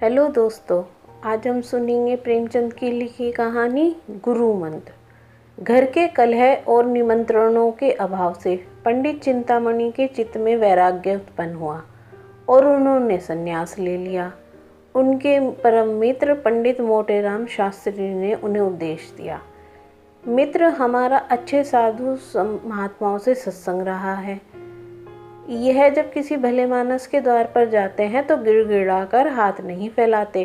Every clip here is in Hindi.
हेलो दोस्तों, आज हम सुनेंगे प्रेमचंद की लिखी कहानी गुरु मंत्र। घर के कलह और निमंत्रणों के अभाव से पंडित चिंतामणि के चित्त में वैराग्य उत्पन्न हुआ और उन्होंने संन्यास ले लिया। उनके परम मित्र पंडित मोटेराम शास्त्री ने उन्हें उपदेश दिया। मित्र, हमारा अच्छे साधु महात्माओं से सत्संग रहा है। यह जब किसी भले मानस के द्वार पर जाते हैं तो गिड़गिड़ा कर हाथ नहीं फैलाते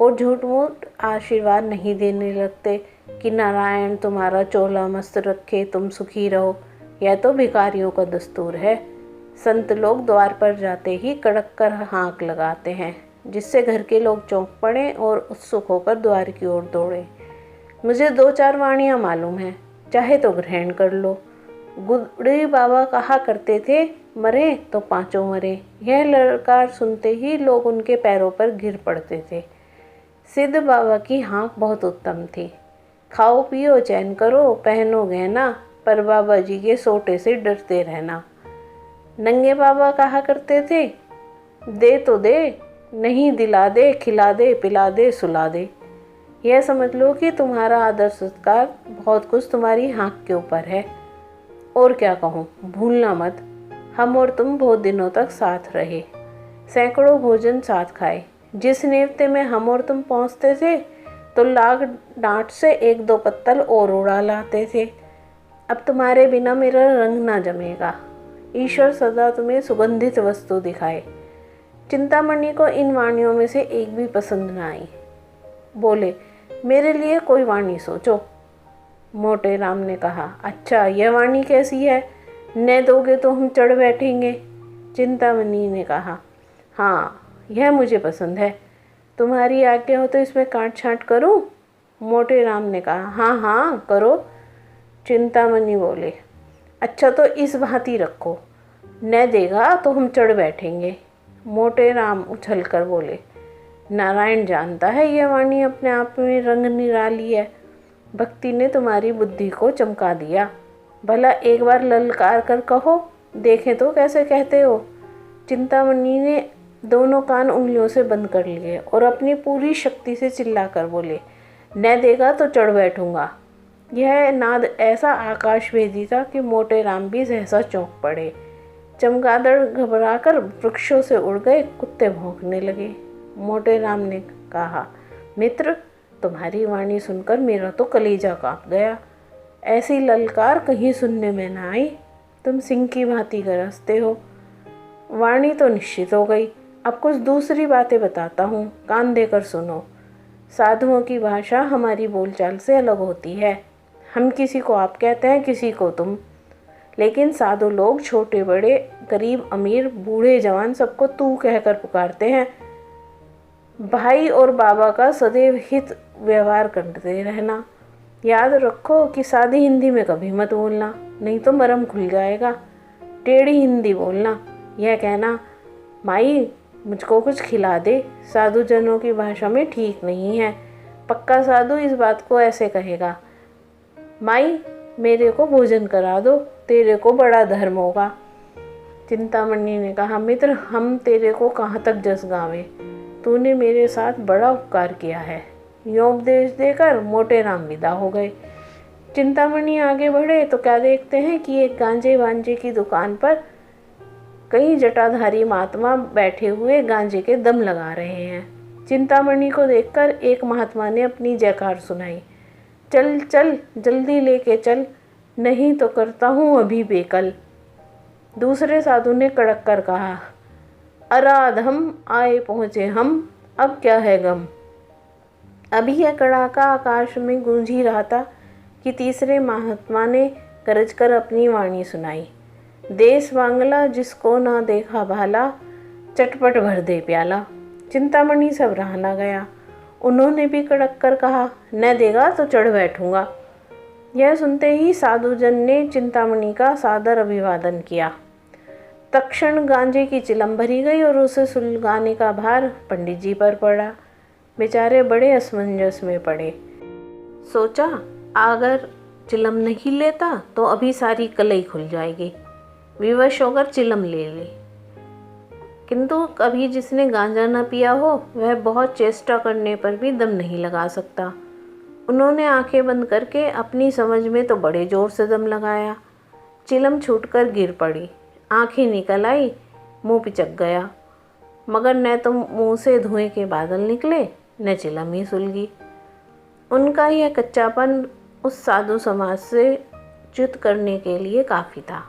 और झूठ मूठ आशीर्वाद नहीं देने लगते कि नारायण तुम्हारा चोला मस्त रखे, तुम सुखी रहो। यह तो भिखारियों का दस्तूर है। संत लोग द्वार पर जाते ही कड़क कर हाँक लगाते हैं, जिससे घर के लोग चौंक पड़े और उत्सुक होकर द्वार की ओर दौड़े। मुझे 2-4 वाणियाँ मालूम हैं, चाहे तो ग्रहण कर लो। गुरड़ी बाबा कहा करते थे, मरे तो पांचों मरे। यह ललकार सुनते ही लोग उनके पैरों पर गिर पड़ते थे। सिद्ध बाबा की हाँक बहुत उत्तम थी। खाओ पियो चैन करो, पहनो गहना, पर बाबा जी के सोटे से डरते रहना। नंगे बाबा कहा करते थे, दे तो दे, नहीं दिला दे, खिला दे, पिला दे, सुला दे। यह समझ लो कि तुम्हारा आदर सत्कार बहुत कुछ तुम्हारी हाँक के ऊपर है। और क्या कहूँ, भूलना मत, हम और तुम बहुत दिनों तक साथ रहे, सैकड़ों भोजन साथ खाए। जिस नेवते में हम और तुम पहुँचते थे तो लाग डांट से 1-2 पत्तल और उड़ा लाते थे। अब तुम्हारे बिना मेरा रंग ना जमेगा। ईश्वर सदा तुम्हें सुगंधित वस्तु दिखाए। चिंतामणि को इन वाणियों में से एक भी पसंद न आई। बोले, मेरे लिए कोई वाणी सोचो। मोटेराम ने कहा, अच्छा, यह वाणी कैसी है? न दोगे तो हम चढ़ बैठेंगे। चिंतामणि ने कहा, हाँ, यह मुझे पसंद है। तुम्हारी आज्ञा हो तो इसमें काट छांट करूं? मोटेराम ने कहा, हाँ हाँ करो। चिंतामणि बोले, अच्छा तो इस भांति रखो, न देगा तो हम चढ़ बैठेंगे। मोटेराम उछल कर बोले, नारायण जानता है यह वाणी अपने आप में रंग निराली है। भक्ति ने तुम्हारी बुद्धि को चमका दिया। भला एक बार ललकार कर कहो, देखें तो कैसे कहते हो। चिंतामणि ने दोनों कान उंगलियों से बंद कर लिए और अपनी पूरी शक्ति से चिल्लाकर बोले, न देगा तो चढ़ बैठूंगा। यह नाद ऐसा आकाशभेदी था कि मोटेराम भी सहसा चौंक पड़े। चमगादड़ घबराकर वृक्षों से उड़ गए, कुत्ते भौंकने लगे। मोटेराम ने कहा, मित्र, तुम्हारी वाणी सुनकर मेरा तो कलेजा कांप गया। ऐसी ललकार कहीं सुनने में न आई। तुम सिंह की भांति गरजते हो। वाणी तो निश्चित हो गई। अब कुछ दूसरी बातें बताता हूँ, कान देकर सुनो। साधुओं की भाषा हमारी बोलचाल से अलग होती है। हम किसी को आप कहते हैं, किसी को तुम। लेकिन साधु लोग छोटे बड़े, गरीब अमीर, बूढ़े जवान सबको तू कहकर पुकारते हैं। भाई और बाबा का सदैव हित व्यवहार करते रहना। याद रखो कि सादी हिंदी में कभी मत बोलना, नहीं तो मरम खुल जाएगा। टेढ़ी हिंदी बोलना। यह कहना, माई मुझको कुछ खिला दे, साधु जनों की भाषा में ठीक नहीं है। पक्का साधु इस बात को ऐसे कहेगा, माई मेरे को भोजन करा दो, तेरे को बड़ा धर्म होगा। चिंतामणि ने कहा, मित्र, हम तेरे को कहाँ तक जस गावे। तूने मेरे साथ बड़ा उपकार किया है। यों उपदेश देकर मोटेराम विदा हो गए। चिंतामणि आगे बढ़े तो क्या देखते हैं कि एक गांजे वांजे की दुकान पर कई जटाधारी महात्मा बैठे हुए गांजे के दम लगा रहे हैं। चिंतामणि को देखकर एक महात्मा ने अपनी जयकार सुनाई, चल चल जल्दी लेके चल, नहीं तो करता हूँ अभी बेकल। दूसरे साधु ने कड़क कर कहा, अराधम आए पहुँचे हम, अब क्या है गम। अभी यह कड़ाका आकाश में गूंज ही रहा था कि तीसरे महात्मा ने गरज कर अपनी वाणी सुनाई, देश बांग्ला जिसको ना देखा भाला, चटपट भर दे प्याला। चिंतामणि सब रहा ना गया। उन्होंने भी कड़क कर कहा, न देगा तो चढ़ बैठूंगा। यह सुनते ही साधुजन ने चिंतामणि का सादर अभिवादन किया। तत्क्षण गांजे की चिलम भरी गई और उसे सुलगाने का भार पंडित जी पर पड़ा। बेचारे बड़े असमंजस में पड़े। सोचा, अगर चिलम नहीं लेता तो अभी सारी कलई खुल जाएगी। विवश होकर चिलम ले ली। किंतु कभी जिसने गांजा न पिया हो वह बहुत चेष्टा करने पर भी दम नहीं लगा सकता। उन्होंने आंखें बंद करके अपनी समझ में तो बड़े जोर से दम लगाया। चिलम छूटकर गिर पड़ी, आंखें निकल आई, मुंह पिचक गया, मगर न तो मुंह से धुएं के बादल निकले न चिलम ही सुलगी। उनका यह कच्चापन उस साधु समाज से च्युत करने के लिए काफ़ी था।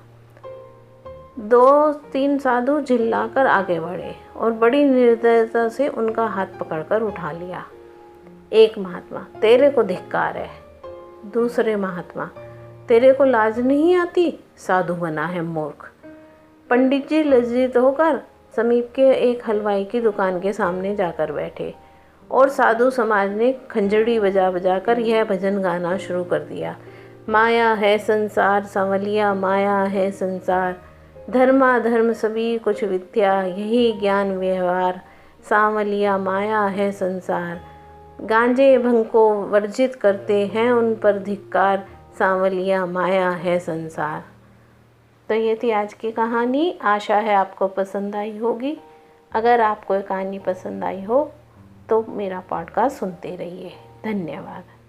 2-3 साधु झिल्लाकर आगे बढ़े और बड़ी निर्दयता से उनका हाथ पकड़कर उठा लिया। एक महात्मा, तेरे को धिक्कार है। दूसरे महात्मा, तेरे को लाज नहीं आती, साधु बना है मूर्ख। पंडित जी लज्जित होकर समीप के एक हलवाई की दुकान के सामने जाकर बैठे और साधु समाज ने खंजड़ी बजा बजा कर यह भजन गाना शुरू कर दिया। माया है संसार सांवलिया, माया है संसार, धर्मा धर्म सभी कुछ विद्या, यही ज्ञान व्यवहार, सांवलिया माया है संसार। गांजे भंग को वर्जित करते हैं उन पर धिक्कार, सांवलिया माया है संसार। तो ये थी आज की कहानी। आशा है आपको पसंद आई होगी। अगर आपको ये कहानी पसंद आई हो तो मेरा पॉडकास्ट सुनते रहिए। धन्यवाद।